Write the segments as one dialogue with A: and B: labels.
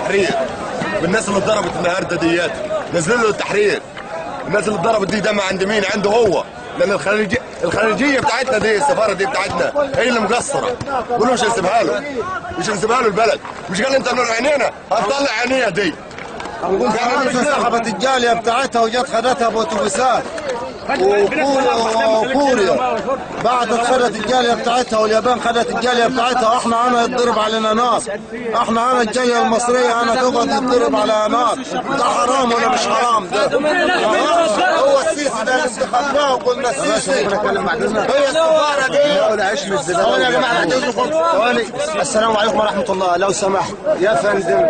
A: التحرير بالناس اللي اتضربت النهارده ديات، نزلوا له التحرير. الناس اللي اتضربت دي ما عند مين؟ عنده هو، لان الخليجيه بتاعتنا دي، السفاره دي بتاعتنا هي اللي مقصره، قولوا مش هنسيبها له، مش هنسيبها له البلد. مش قال انت من عينينا هتطلع عينيها دي.
B: سحبت الجاليه بتاعتها وجت خدتها باوتوبيسات وكوريا، بعد خدت الجاليه بتاعتها واليابان خدت الجاليه بتاعتها. احنا انا يتضرب علينا نار، احنا انا الجاليه المصريه انا تقعد يتضرب على نار. ده حرام ولا مش حرام؟ ده هو السيسي ده اللي انتخبناه وقلنا السيسي. هي السفاره دي. ثواني يا جماعه بعد اذنكم ثواني. السلام عليكم ورحمه الله. لو سمحت يا فندم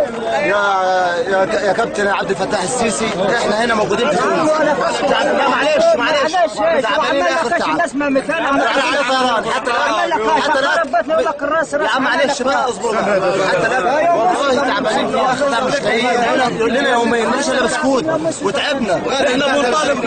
B: يا كابتن عبد الفتاح السيسي، احنا هنا موجودين في تونس. لا معلش تعبانين اخر تعب. الناس ما مكان على طيران حتى لا يا عم معلش بقى اصبر. حتى لا والله تعبانين في اخر تعب، مش لاقيين. يقول لنا يومين مش الا بسكوت وتعبنا. احنا بنطالب